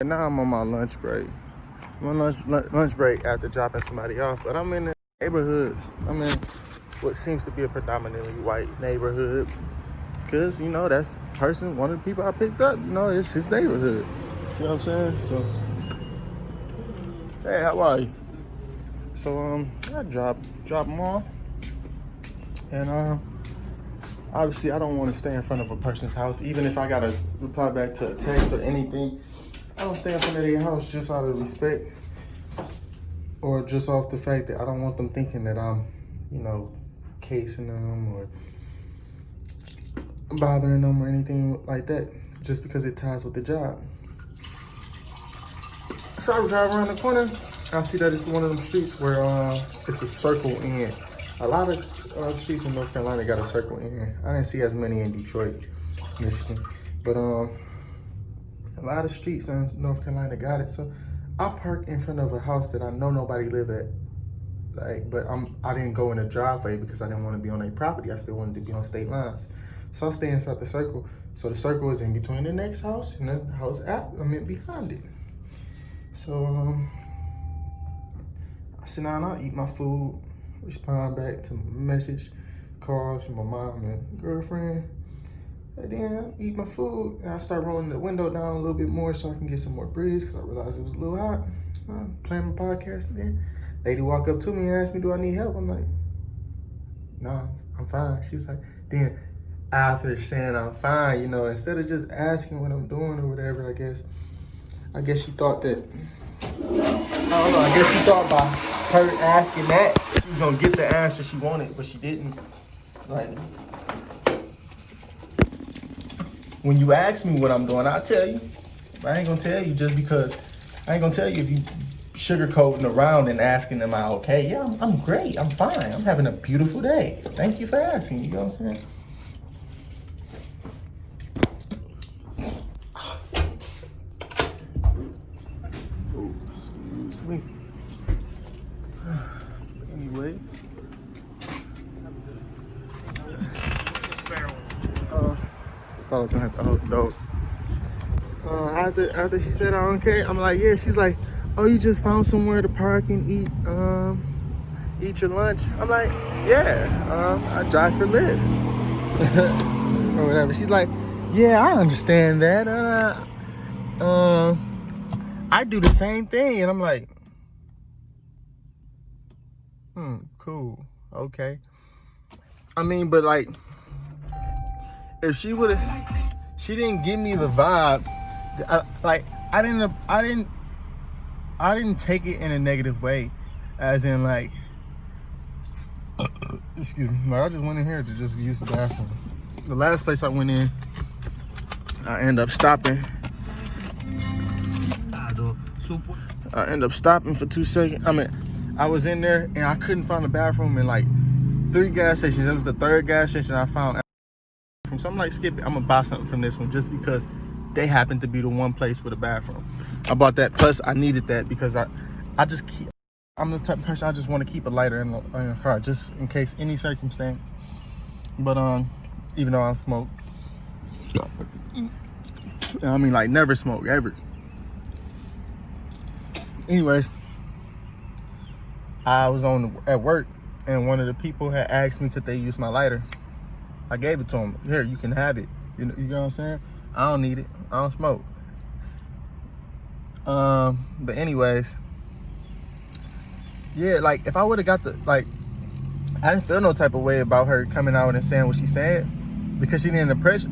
And now I'm on my lunch break. I'm on lunch break after dropping somebody off, but I'm in the neighborhoods. I'm in what seems to be a predominantly white neighborhood because, that's the person, one of the people I picked up, it's his neighborhood. You know what I'm saying? So, hey, how are you? So, I drop them off. And, obviously, I don't want to stay in front of a person's house, even if I got to reply back to a text or anything. I don't stay in front of their house just out of respect or just off the fact that I don't want them thinking that I'm, casing them or bothering them or anything like that, just because it ties with the job. So I drive around the corner. I see that it's one of them streets where it's a circle in. A lot of streets in North Carolina got a circle in. I didn't see as many in Detroit, Michigan, but a lot of streets in North Carolina got it. So I parked in front of a house that I know nobody live at. But I didn't go in the driveway because I didn't want to be on their property. I still wanted to be on state lines. So I stay inside the circle. So the circle is in between the next house and the house after, behind it. So I sit down, I'll eat my food, respond back to message, calls from my mom and girlfriend. And then I eat my food and I start rolling the window down a little bit more so I can get some more breeze because I realized it was a little hot. I'm playing my podcast and then lady walk up to me and ask me, do I need help? I'm like, no, I'm fine. She's like, then after saying I'm fine, instead of just asking what I'm doing or whatever, I guess she thought that, I don't know, I guess she thought by her asking that, she was gonna get the answer she wanted, but she didn't. Like, when you ask me what I'm doing, I'll tell you. But I ain't gonna tell you just because, I ain't gonna tell you if you sugarcoating around and asking, am I okay? Yeah, I'm great, I'm fine. I'm having a beautiful day. Thank you for asking, you know what I'm saying? Oh, excuse me. Anyway. Thought I was gonna have to hold the door. After she said I don't care, I'm like, yeah. She's like, oh, you just found somewhere to park and eat your lunch? I'm like, yeah, I drive for Lyft or whatever. She's like, yeah, I understand that. I do the same thing, and I'm like, cool, okay. But like, if she didn't give me the vibe. I didn't take it in a negative way, as in like, excuse me. Like I just went in here to just use the bathroom. The last place I went in, I end up stopping. I end up stopping for 2 seconds. I was in there and I couldn't find the bathroom in like 3 gas stations. It was the 3rd gas station I found. So I'm like, skip it. I'm gonna buy something from this one just because they happen to be the one place with a bathroom. I bought that. Plus, I needed that because I'm the type of person I just want to keep a lighter in the car just in case any circumstance. But even though I smoke, like never smoke ever. Anyways, I was at work and one of the people had asked me could they use my lighter. I gave it to him. Here, you can have it. You know what I'm saying? I don't need it. I don't smoke. But anyways, yeah, like if I would have got I didn't feel no type of way about her coming out and saying what she said because she didn't approach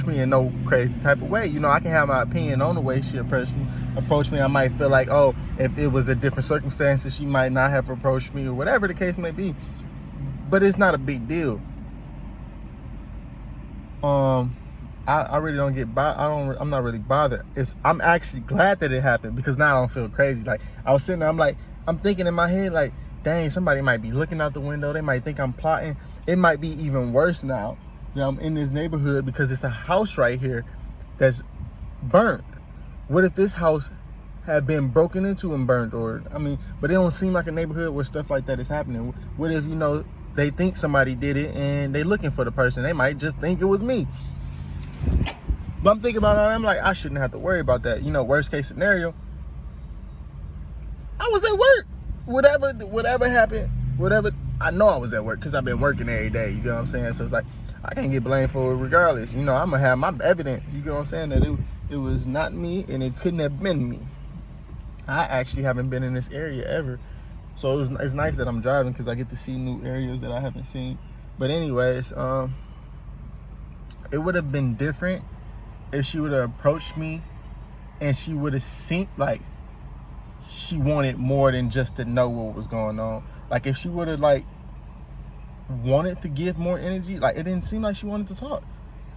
me in no crazy type of way. I can have my opinion on the way she approached me. I might feel like, oh, if it was a different circumstances, she might not have approached me or whatever the case may be. But it's not a big deal. I really don't get I'm not really bothered. I'm actually glad that it happened because now I don't feel crazy. Like I was sitting there, I'm thinking in my head like, dang, somebody might be looking out the window. They might think I'm plotting. It might be even worse now that I'm in this neighborhood because it's a house right here that's burnt. What if this house had been broken into and burnt? But it don't seem like a neighborhood where stuff like that is happening. What if, they think somebody did it and they looking for the person? They might just think it was me. But I'm thinking about it, I'm like, I shouldn't have to worry about that. You know, worst case scenario, I was at work. Whatever happened, I know I was at work because I've been working every day. You know what I'm saying? So it's like, I can't get blamed for it regardless. You know, I'm going to have my evidence. You know what I'm saying? That it was not me and it couldn't have been me. I actually haven't been in this area ever. So it's nice that I'm driving because I get to see new areas that I haven't seen. But anyways, it would have been different if she would have approached me and she would have seemed like she wanted more than just to know what was going on. Like if she would have like wanted to give more energy, like it didn't seem like she wanted to talk.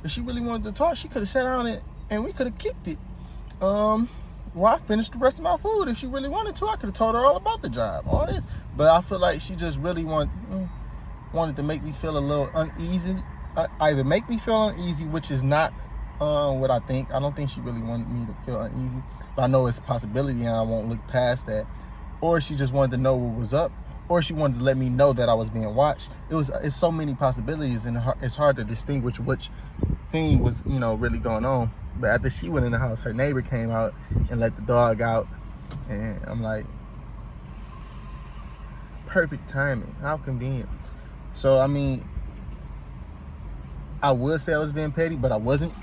If she really wanted to talk, she could have sat down and we could have kicked it. Well, I finished the rest of my food. If she really wanted to, I could have told her all about the job, all this. But I feel like she just really wanted to make me feel a little uneasy. Either make me feel uneasy, which is not what I think. I don't think she really wanted me to feel uneasy. But I know it's a possibility and I won't look past that. Or she just wanted to know what was up. Or she wanted to let me know that I was being watched. It's so many possibilities and it's hard to distinguish which thing was, you know, really going on. But after she went in the house, her neighbor came out and let the dog out. And I'm like, perfect timing. How convenient. So, I mean, I would say I was being petty, but I wasn't.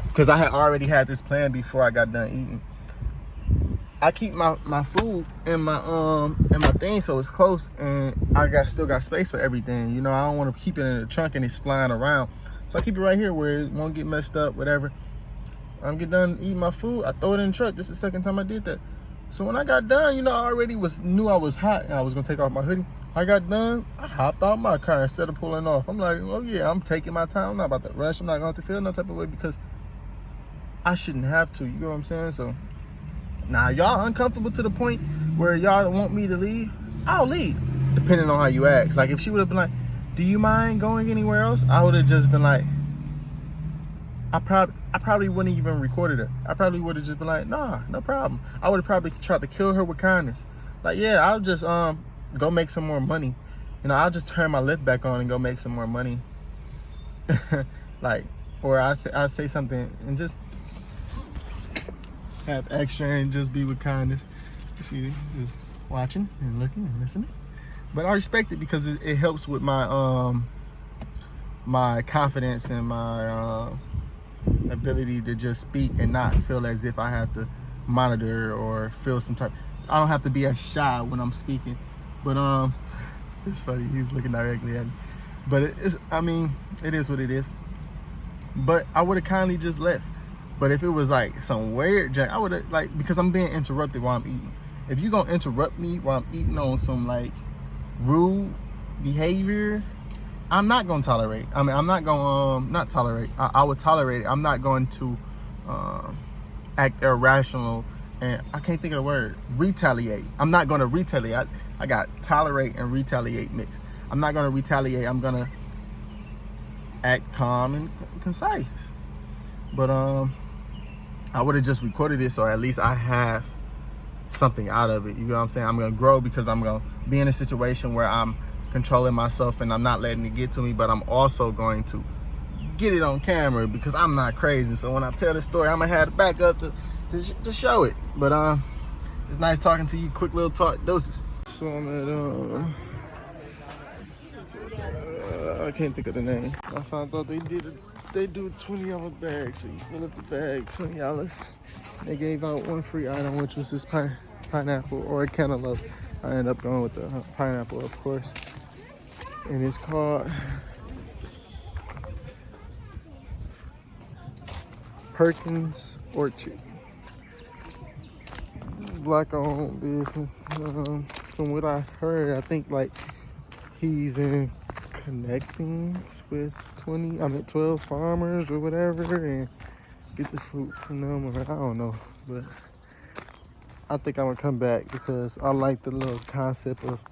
Because I had already had this plan before I got done eating. I keep my food in my thing so it's close and I still got space for everything. You know, I don't want to keep it in the trunk and it's flying around. So I keep it right here where it won't get messed up, whatever. I'm get done eating my food, I throw it in the truck. This is the second time I did that. So when I got done, you know, I already knew I was hot and I was gonna take off my hoodie. I got done, I hopped out my car instead of pulling off. I'm like, oh yeah, I'm taking my time. I'm not about to rush. I'm not going to feel no type of way because I shouldn't have to. You know what I'm saying? So now y'all uncomfortable to the point where y'all want me to leave, I'll leave, depending on how you ask. Like if she would have been like, do you mind going anywhere else? I would have just been like, I probably wouldn't even recorded her. I probably would have just been like, nah, no problem. I would have probably tried to kill her with kindness. Like, yeah, I'll just go make some more money. You know, I'll just turn my lift back on and go make some more money. Like, or I say something and just have extra and just be with kindness. You see, just watching and looking and listening. But I respect it because it helps with my my confidence and my ability to just speak and not feel as if I have to monitor or feel some type. I don't have to be as shy when I'm speaking. But it's funny, he's looking directly at me. But it is what it is. But I would have kindly just left. But if it was like some weird junk, I would have, like, because I'm being interrupted while I'm eating. If you gonna interrupt me while I'm eating on some like rude behavior, I'm not gonna tolerate. I mean, I'm not gonna not tolerate. I would tolerate it. I'm not going to act irrational and I can't think of the word. Retaliate. I'm not gonna retaliate. I got tolerate and retaliate mixed. I'm not gonna retaliate. I'm gonna act calm and concise. But I would have just recorded it so at least I have something out of it. You know what I'm saying? I'm gonna grow because I'm gonna be in a situation where I'm controlling myself and I'm not letting it get to me, but I'm also going to get it on camera because I'm not crazy. So when I tell the story, I'm gonna have the backup to show it. But it's nice talking to you. Quick little talk doses. So I'm at I can't think of the name. I found out they do $20 bags. So you fill up the bag, $20. They gave out one free item, which was this pineapple or a cantaloupe. I ended up going with the pineapple, of course. And it's called Perkins Orchard. Black-owned business. From what I heard, I think like he's in connectings with 12 farmers or whatever, and get the fruit from them. Or I don't know, but I think I'm gonna come back because I like the little concept of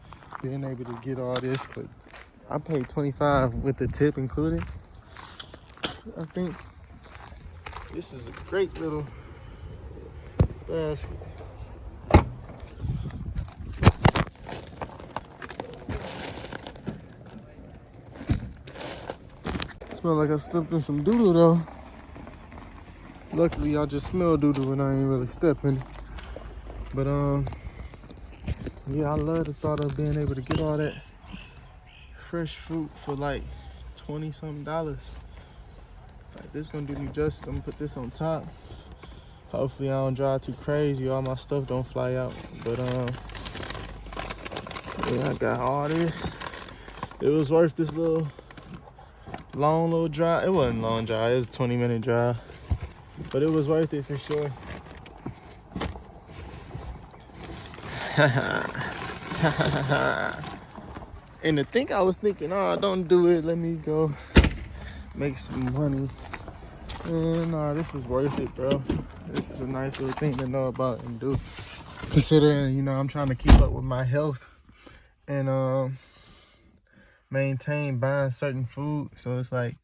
being able to get all this. But I paid $25 with the tip included. I think this is a great little basket. Smell like I slipped in some doodle though. Luckily, I just smell doo-doo and I ain't really stepping it. But, yeah, I love the thought of being able to get all that fresh fruit for like $20-something. Like, this gonna do me justice. I'm gonna put this on top. Hopefully I don't drive too crazy, all my stuff don't fly out. But yeah, I got all this. It was worth this long little drive. It wasn't a long drive, it was a 20-minute drive. But it was worth it for sure. And to think I was thinking, oh, don't do it, let me go make some money. And nah, this is worth it, bro. This is a nice little thing to know about and do. Considering, you know, I'm trying to keep up with my health and maintain buying certain food. So it's like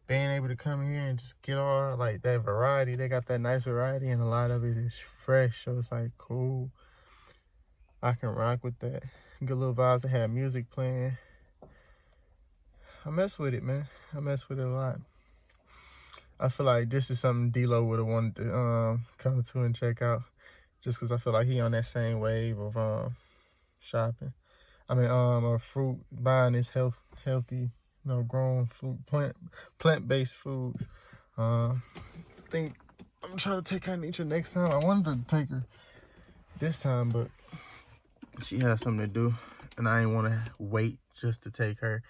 being able to come here and just get all like that variety. They got that nice variety and a lot of it is fresh. So it's like cool. I can rock with that. Good little vibes. They have music playing. I mess with it, man. I mess with it a lot. I feel like this is something D-Lo would have wanted to come to and check out. Just because I feel like he on that same wave of shopping. I mean, or fruit, buying this healthy, you know, grown fruit, plant-based foods. I think I'm trying to take her nature next time. I wanted to take her this time, but she has something to do, and I ain't want to wait just to take her.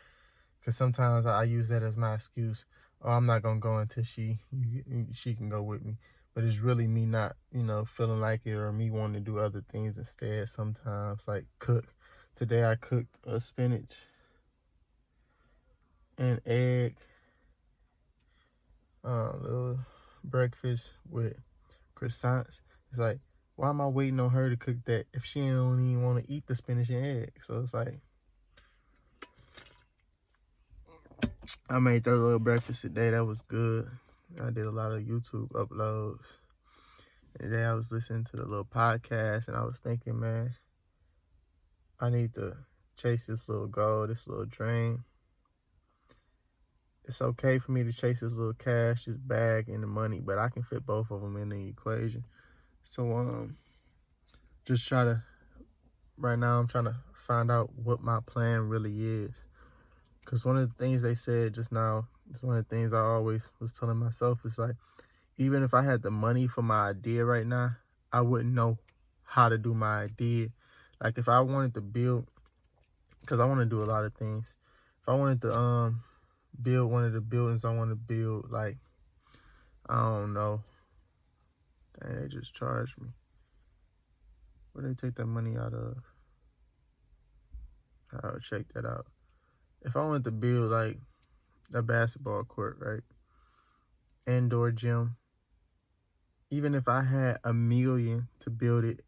Because sometimes I use that as my excuse. Oh, I'm not going to go until she can go with me. But it's really me not, you know, feeling like it or me wanting to do other things instead sometimes, like cook. Today I cooked a spinach and egg little breakfast with croissants. It's like, why am I waiting on her to cook that if she don't even want to eat the spinach and egg? So it's like, I made that little breakfast today. That was good. I did a lot of YouTube uploads. Today I was listening to the little podcast and I was thinking, man, I need to chase this little goal, this little dream. It's okay for me to chase this little cash, this bag, and the money, but I can fit both of them in the equation. So, just right now I'm trying to find out what my plan really is. Because one of the things they said just now, it's one of the things I always was telling myself, is like, even if I had the money for my idea right now, I wouldn't know how to do my idea. Like if I wanted to build, because I want to do a lot of things. If I wanted to build one of the buildings I want to build, like, I don't know. Dang, they just charged me. Where they take that money out of? I'll check that out. If I wanted to build like a basketball court, right? Indoor gym. Even if I had $1 million to build it,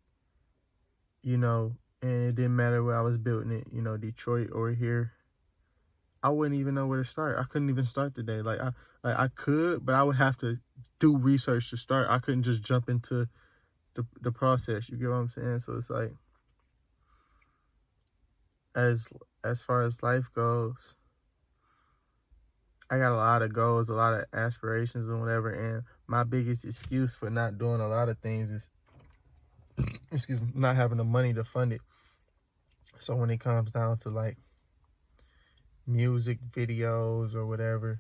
you know, and it didn't matter where I was building it, you know, Detroit or here, I wouldn't even know where to start. I couldn't even start today. Like I could, but I would have to do research to start. I couldn't just jump into the process. You get what I'm saying? So it's like, as far as life goes, I got a lot of goals, a lot of aspirations and whatever, and my biggest excuse for not doing a lot of things is, excuse me, not having the money to fund it. So when it comes down to like music videos or whatever,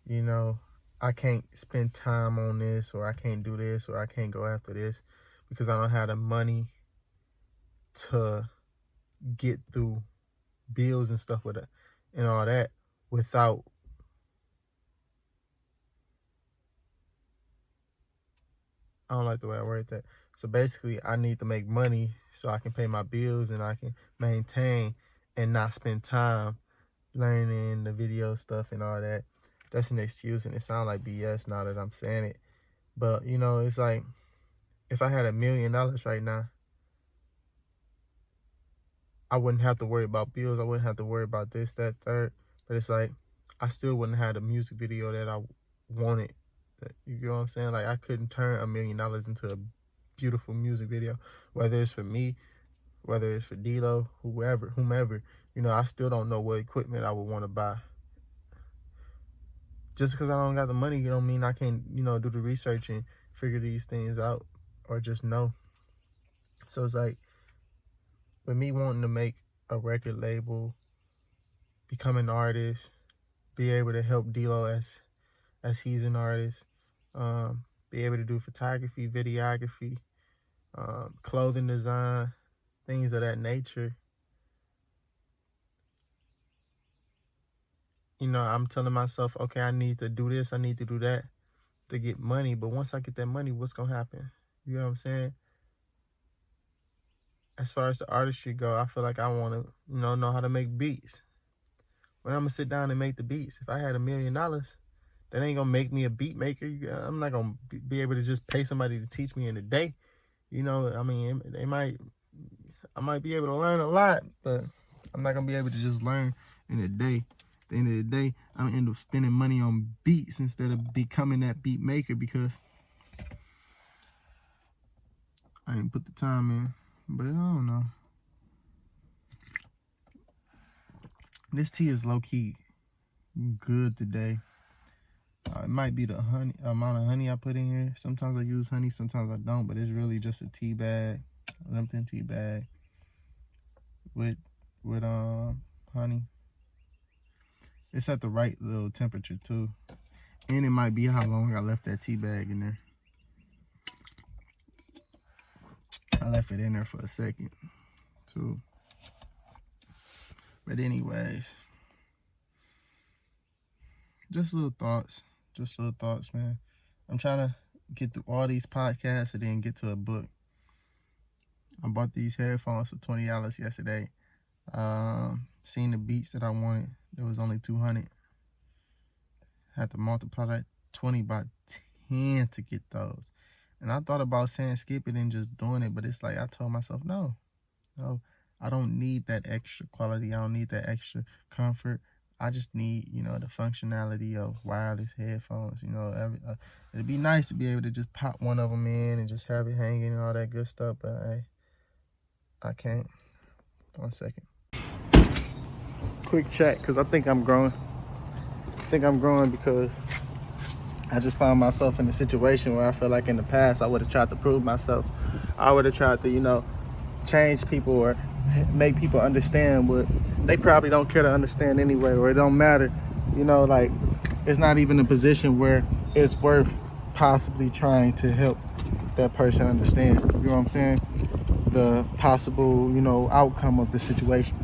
you know, I can't spend time on this, or I can't do this, or I can't go after this because I don't have the money to get through bills and stuff with it and all that without I don't like the way I word that. So basically, I need to make money so I can pay my bills and I can maintain and not spend time learning the video stuff and all that. That's an excuse, and it sounds like BS now that I'm saying it. But, you know, it's like, if I had $1 million right now, I wouldn't have to worry about bills. I wouldn't have to worry about this, that, third. But it's like, I still wouldn't have the music video that I wanted. You get what I'm saying? Like, I couldn't turn $1 million into a beautiful music video, whether it's for me, whether it's for D-Lo, whomever. You know, I still don't know what equipment I would want to buy. just because I don't got the money, you don't mean I can't, you know, do the research and figure these things out or just know. So it's like, with me wanting to make a record label, become an artist, be able to help D-Lo as he's an artist, be able to do photography, videography, clothing design, things of that nature. You know, I'm telling myself, okay, I need to do this, I need to do that to get money. But once I get that money, what's gonna happen? You know what I'm saying? As far as the artistry go, I feel like I want to, you know how to make beats. When I'm gonna sit down and make the beats, if I had $1 million, that ain't gonna make me a beat maker. I'm not gonna be able to just pay somebody to teach me in a day. You know, I mean, I might be able to learn a lot, but I'm not gonna be able to just learn in a day. At the end of the day, I'm gonna end up spending money on beats instead of becoming that beat maker because I didn't put the time in. But I don't know. This tea is low-key good today. It might be the amount of honey I put in here. Sometimes I use honey, sometimes I don't, but it's really just a tea bag, Lipton tea bag with honey. It's at the right little temperature too. And it might be how long I left that tea bag in there. I left it in there for a second too. But anyways, just little thoughts, man. I'm trying to get through all these podcasts and then get to a book. I bought these headphones for $20 yesterday. Seen the beats that I wanted. There was only 200. Had to multiply that 20 by 10 to get those. And I thought about saying skip it and just doing it, but it's like I told myself, no, I don't need that extra quality. I don't need that extra comfort. I just need, you know, the functionality of wireless headphones. You know, it'd be nice to be able to just pop one of them in and just have it hanging and all that good stuff, but I can't. 1 second. Quick chat, because I think I'm growing. Because I just found myself in a situation where I feel like in the past I would have tried to prove myself. I would have tried to, you know, change people or make people understand what they probably don't care to understand anyway, or it don't matter. You know, like, it's not even a position where it's worth possibly trying to help that person understand. You know what I'm saying? The possible, you know, outcome of the situation.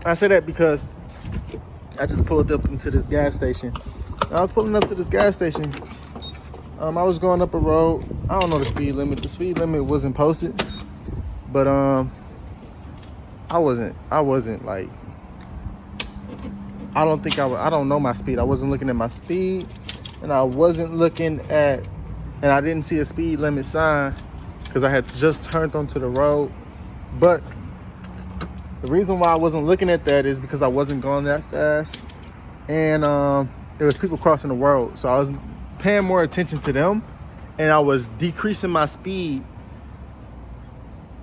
I say that because I just pulled up into this gas station. I was pulling up to this gas station. I was going up a road. I don't know the speed limit. The speed limit wasn't posted, but I wasn't like, I don't know my speed. I wasn't looking at my speed, and I wasn't looking at, and I didn't see a speed limit sign because I had just turned onto the road. But the reason why I wasn't looking at that is because I wasn't going that fast, and there was people crossing the road, so I was paying more attention to them, and I was decreasing my speed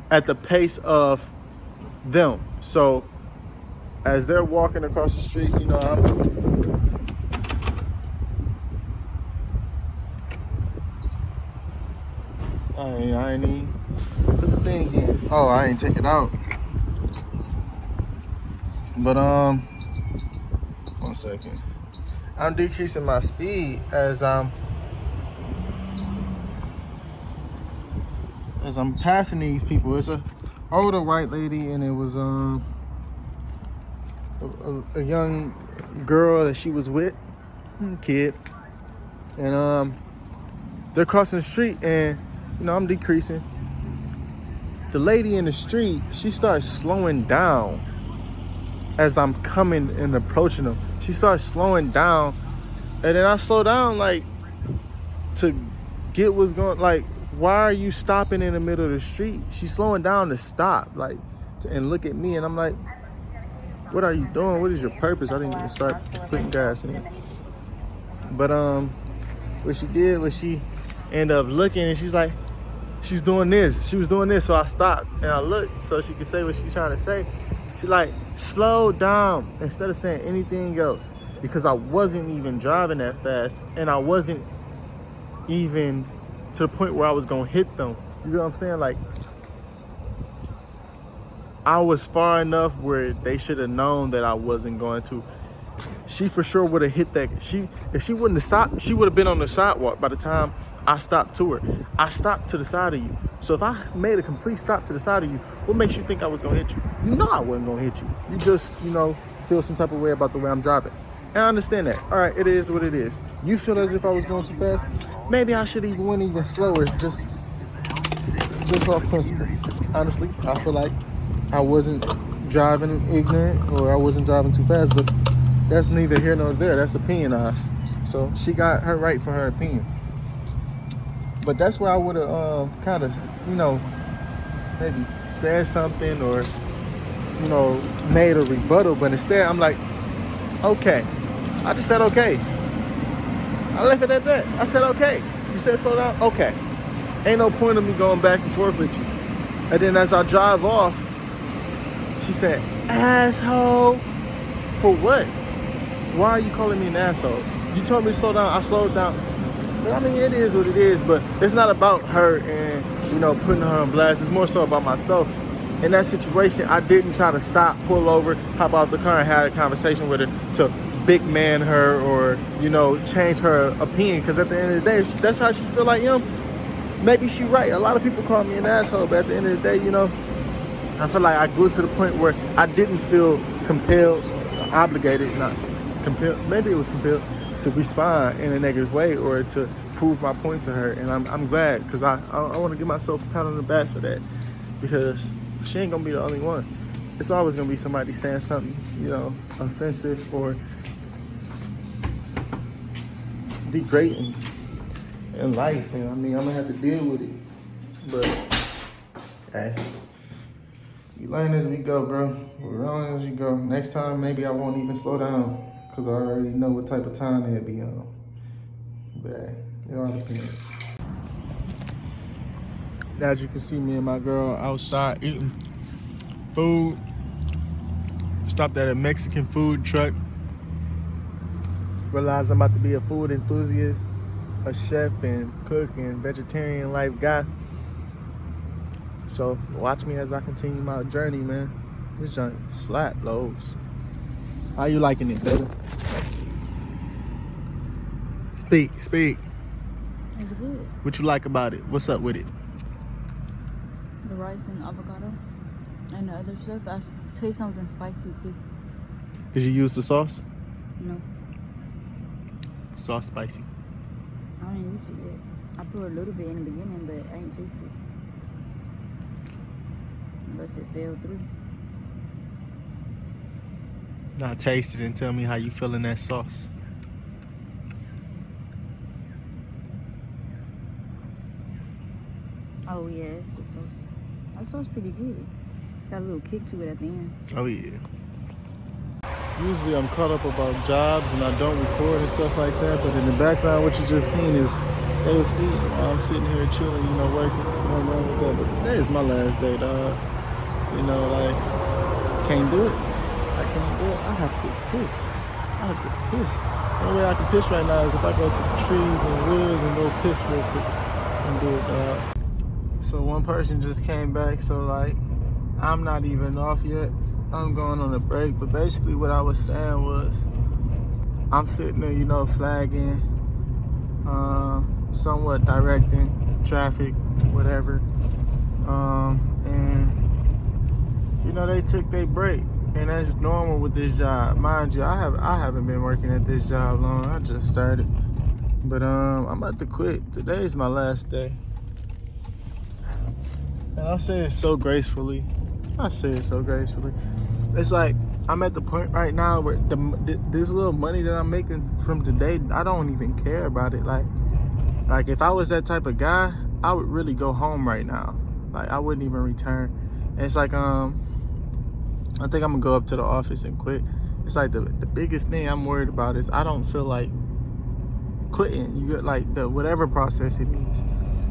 at the pace of them. So as they're walking across the street, you know, I ain't even put the thing in. Oh, I ain't take it out. But 1 second. I'm decreasing my speed as I'm passing these people. It's a older white lady, and it was a young girl that she was with, kid, and they're crossing the street, and you know, I'm decreasing. The lady in the street, she starts slowing down as I'm coming and approaching them. She starts slowing down, and then I slow down, like, to get what's going, like, why are you stopping in the middle of the street? She's slowing down to stop, like, and look at me, and I'm like, what are you doing? What is your purpose? I didn't even start putting gas in. But what she did was she ended up looking, and she's like, she's doing this. She was doing this, so I stopped, and I looked so she could say what she's trying to say. She like, slow down, instead of saying anything else. because I wasn't even driving that fast, and I wasn't even to the point where I was gonna hit them. You know what I'm saying? Like, I was far enough where they should have known that I wasn't going to. She for sure would have hit that. If she wouldn't have stopped, she would have been on the sidewalk by the time I stopped to her. I stopped to the side of you. So if I made a complete stop to the side of you, what makes you think I was gonna hit you? You know I wasn't gonna hit you. You just, feel some type of way about the way I'm driving. And I understand that. All right, it is what it is. You feel as if I was going too fast? Maybe I should even went even slower, just off principle. Honestly, I feel like I wasn't driving ignorant or I wasn't driving too fast, but that's neither here nor there. That's opinionized. So she got her right for her opinion. But that's where I would have kind of, maybe said something or, made a rebuttal. But instead, I'm like, okay. I just said okay. I left it at that. I said okay. You said slow down? Okay. Ain't no point of me going back and forth with you. And then as I drive off, she said, asshole. For what? Why are you calling me an asshole? You told me to slow down. I slowed down. I mean, it is what it is, but it's not about her and, putting her on blast. It's more so about myself. In that situation, I didn't try to stop, pull over, hop out the car and have a conversation with her to big man her or, change her opinion. Because at the end of the day, if that's how she feel like him, maybe she right. A lot of people call me an asshole, but at the end of the day, I feel like I grew to the point where I didn't feel compelled, obligated, not compelled, maybe it was compelled to respond in a negative way or to prove my point to her. And I'm glad, because I want to give myself a pat on the back for that, because she ain't gonna be the only one. It's always gonna be somebody saying something, offensive or degrading in life. And I mean, I'm gonna have to deal with it. But hey, we learn as we go, bro. We learn as we go. Next time, maybe I won't even slow down, because I already know what type of time it'll be on. But hey, it all depends. As you can see, me and my girl outside eating food. Stopped at a Mexican food truck. Realized I'm about to be a food enthusiast, a chef and cook and vegetarian life guy. So watch me as I continue my journey, man. This joint slap loads. How you liking it, baby? Speak. It's good. What you like about it? What's up with it? The rice and avocado and the other stuff. I taste something spicy too. Did you use the sauce? No. Sauce spicy. I don't use it yet. I put a little bit in the beginning, but I ain't tasted it. Unless it fell through. Now taste it and tell me how you feel in that sauce. Oh yeah, it's the sauce. That sauce pretty good. Got a little kick to it at the end. Oh yeah. Usually I'm caught up about jobs and I don't record and stuff like that, but in the background what you just seen is they was eating while I'm sitting here chilling, working. Nothing wrong with that. But today is my last day, dog. Can't do it. I can't do it. I have to piss. The only way I can piss right now is if I go to the trees and woods and go piss real quick and do it, dog. So one person just came back, so I'm not even off yet. I'm going on a break, but basically what I was saying was I'm sitting there, flagging, somewhat directing traffic, whatever. And they took their break, and that's normal with this job. Mind you, I haven't been working at this job long. I just started, but I'm about to quit. Today's my last day. And I say it so gracefully. It's like I'm at the point right now where this little money that I'm making from today, I don't even care about it. Like if I was that type of guy, I would really go home right now. I wouldn't even return. And it's like I think I'm gonna go up to the office and quit. It's like the biggest thing I'm worried about is I don't feel like quitting. You get the whatever process it is.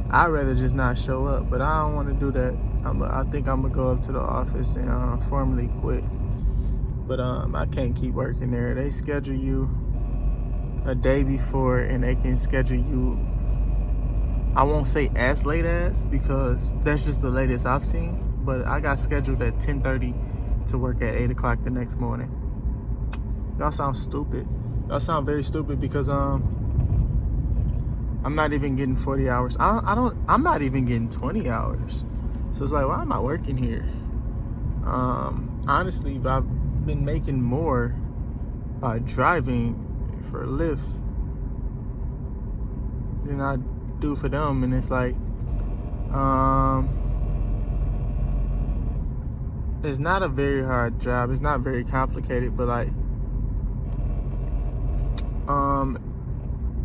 I'd rather just not show up, but I don't want to do that. I think I'm gonna go up to the office and formally quit. But I can't keep working there. They schedule you a day before, and they can schedule you, I won't say as late as, because that's just the latest I've seen, but I got scheduled at 10:30 to work at 8 o'clock the next morning. Y'all sound stupid. Y'all sound very stupid, because I'm not even getting 40 hours. I'm not even getting 20 hours. So it's like, why am I working here? Honestly, I've been making more by driving for Lyft than I do for them. And it's like, it's not a very hard job. It's not very complicated, but like,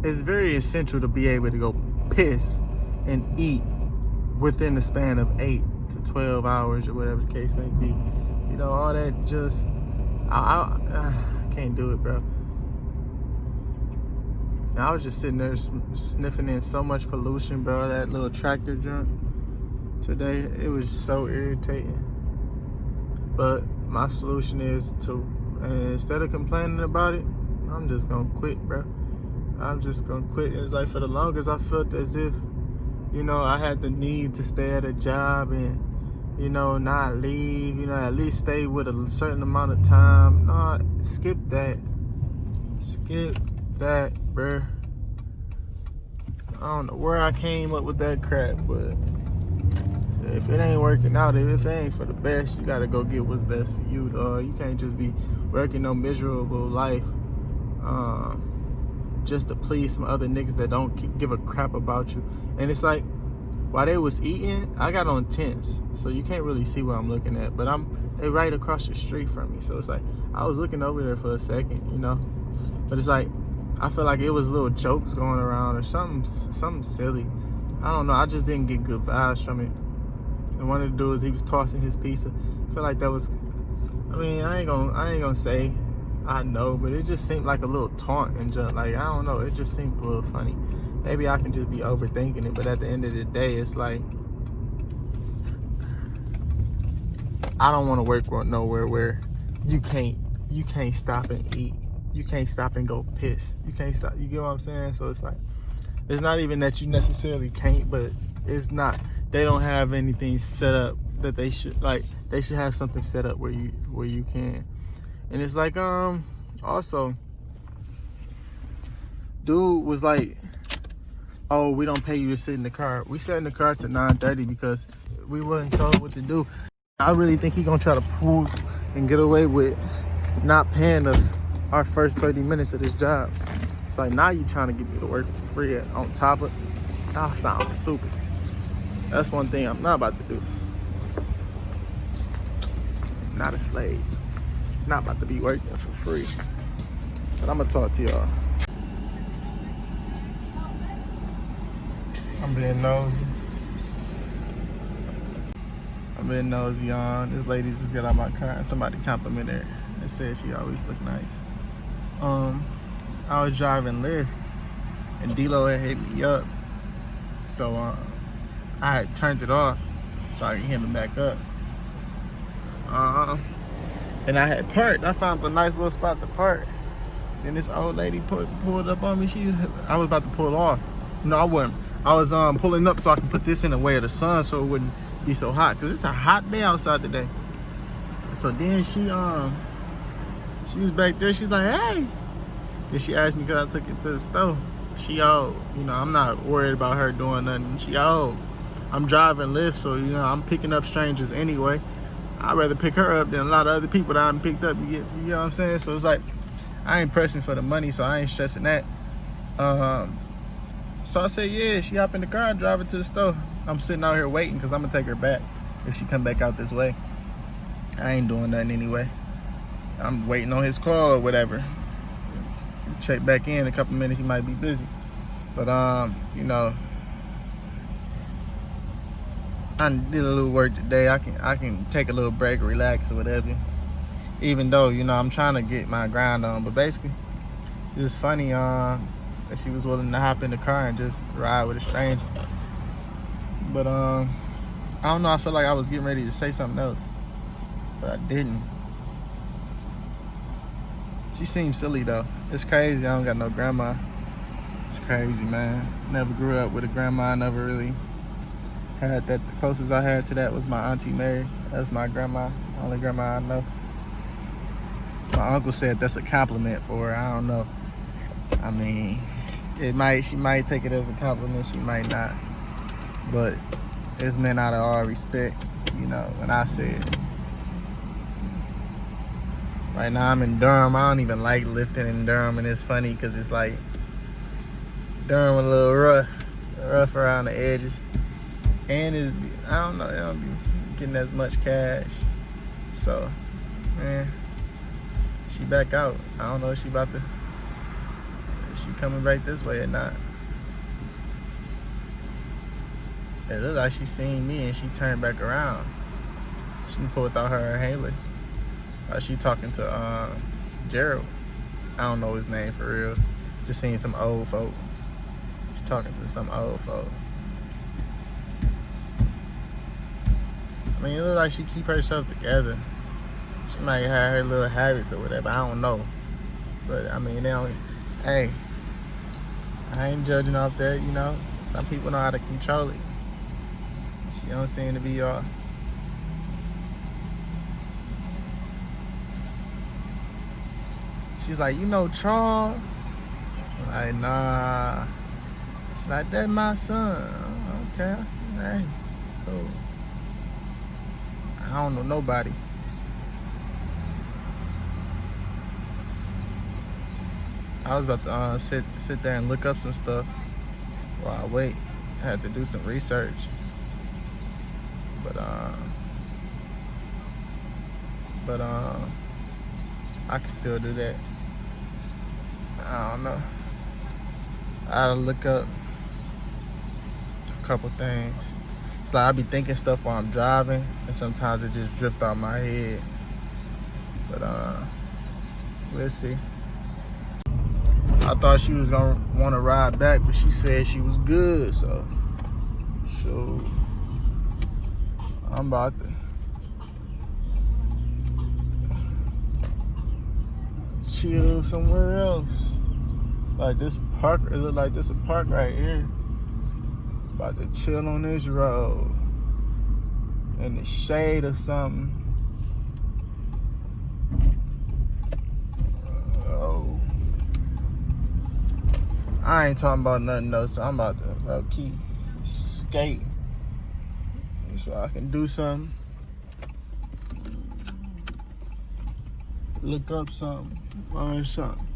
it's very essential to be able to go piss and eat within the span of 8 to 12 hours or whatever the case may be. You know, all that just, I can't do it, bro. And I was just sitting there sniffing in so much pollution, bro. That little tractor junk today, it was so irritating. But my solution is to, instead of complaining about it, I'm just gonna quit, bro. I'm just gonna quit. It's like, for the longest, I felt as if, you know, I had the need to stay at a job and, you know, not leave, you know, at least stay with a certain amount of time. No, skip that. Skip that, bruh. I don't know where I came up with that crap, but if it ain't working out, if it ain't for the best, you gotta go get what's best for you, dog. You can't just be working no miserable life just to please some other niggas that don't give a crap about you. And it's like, while they was eating, I got on tents, so you can't really see what I'm looking at, but they right across the street from me. So it's like, I was looking over there for a second, you know, but it's like, I feel like it was little jokes going around or something silly. I don't know, I just didn't get good vibes from it. And one of the dudes, he was tossing his pizza. I feel like that was, I mean, I ain't gonna say I know, but it just seemed like a little taunt and just like, I don't know, it just seemed a little funny. Maybe I can just be overthinking it, but at the end of the day, it's like, I don't want to work nowhere where you can't stop and eat. You can't stop and go piss. You can't stop. You get what I'm saying? So it's like, it's not even that you necessarily can't, but it's not. They don't have anything set up that they should, like, they should have something set up where you can. And it's like, also, dude was like, oh, we don't pay you to sit in the car. We sat in the car till 9:30 because we wasn't told what to do. I really think he gonna try to prove and get away with not paying us our first 30 minutes of this job. It's like, now you trying to get me to work for free on top of, that sounds stupid. That's one thing I'm not about to do. Not a slave. Not about to be working for free. But I'm gonna talk to y'all. I'm being nosy on. This lady just got out of my car and somebody complimented her and said she always look nice. I was driving Lyft and D-Lo had hit me up. So I had turned it off so I could hit him back up. And I had parked. I found a nice little spot to park. Then this old lady pulled up on me. I was about to pull off. No, I wasn't. I was pulling up so I could put this in the way of the sun so it wouldn't be so hot, because it's a hot day outside today. So then she was back there. She's like, hey. Then she asked me because I took it to the store. She old. You know, I'm not worried about her doing nothing. She old. I'm driving Lyft, so, you know, I'm picking up strangers anyway. I'd rather pick her up than a lot of other people that I haven't picked up. You know what I'm saying? So it's like, I ain't pressing for the money, so I ain't stressing that. So I said, yeah, she hop in the car and drive her to the store. I'm sitting out here waiting because I'm going to take her back if she come back out this way. I ain't doing nothing anyway. I'm waiting on his call or whatever. Check back in a couple minutes, he might be busy. But, you know, I did a little work today. I can take a little break, relax or whatever. Even though, you know, I'm trying to get my grind on. But basically, it's funny that she was willing to hop in the car and just ride with a stranger. But I don't know, I felt like I was getting ready to say something else, but I didn't. She seems silly though. It's crazy. I don't got no grandma. It's crazy, man. Never grew up with a grandma. I never really had that. The closest I had to that was my Auntie Mary. That's my grandma. Only grandma I know. My uncle said that's a compliment for her. I don't know. I mean, she might take it as a compliment. She might not. But it's meant out of all respect, you know, when I say it. Right now I'm in Durham. I don't even like lifting in Durham, and it's funny because it's like Durham a little rough around the edges, and I don't know, they don't be getting as much cash. So, man, she back out. I don't know if she coming back this way or not. It looks like she seen me and she turned back around. She pulled out her inhaler. She talking to Gerald. I don't know his name for real. Just seen some old folk. She's talking to some old folk. I mean, it looks like she keep herself together. She might have her little habits or whatever. I don't know. But I mean, hey, I ain't judging off that, you know. Some people know how to control it. She don't seem to be all. She's like, you know Charles? I'm like, nah. She's like, that's my son. Okay, I said, hey, cool. I don't know nobody. I was about to sit there and look up some stuff while I wait. I had to do some research. But I can still do that. I don't know. I'll look up a couple things. So I be thinking stuff while I'm driving, and sometimes it just drift out my head. But we'll see. I thought she was gonna want to ride back, but she said she was good. So I'm about to chill somewhere else. Like this park, it look like this a park right here. About to chill on this road in the shade or something. Oh, I ain't talking about nothing else. So I'm about to keep skate so I can do something. Look up something, learn something.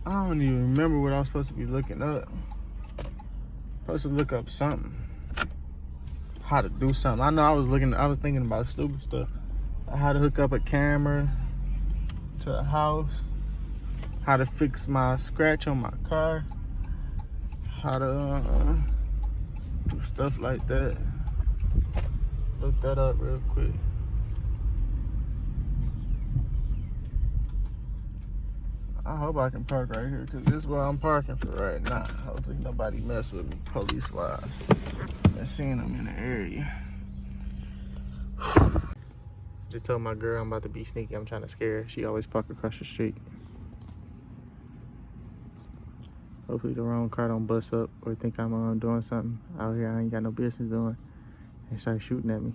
I don't even remember what I was supposed to be looking up. Supposed to look up something. How to do something. I know I was thinking about stupid stuff. How to hook up a camera to a house. How to fix my scratch on my car. How to do stuff like that. Look that up real quick. I hope I can park right here, because this is where I'm parking for right now. Hopefully nobody mess with me, police-wise. I've seen them in the area. Just told my girl I'm about to be sneaky. I'm trying to scare her. She always park across the street. Hopefully the wrong car don't bust up or think I'm doing something out here I ain't got no business doing and start shooting at me.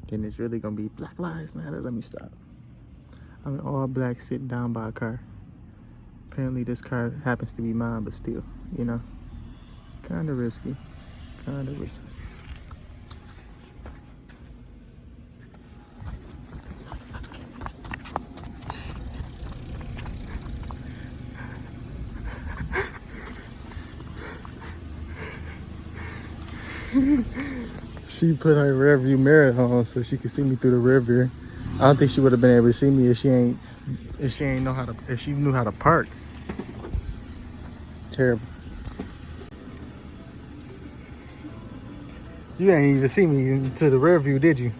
Then it's really gonna be Black Lives Matter. Let me stop. I'm in all black sitting down by a car. Apparently this car happens to be mine, but still, you know, kind of risky, kind of risky. She put her rear view mirror on so she could see me through the rear view. I don't think she would have been able to see me if she knew how to park. Terrible. You ain't even see me into the rear view, did you?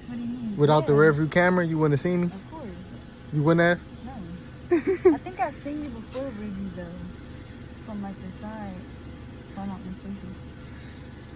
What do you mean? Without the rear view camera, you wouldn't have seen me? Of course. You wouldn't have? No. I think I've seen you before, Ruby, though. From like the side, if I'm not mistaken.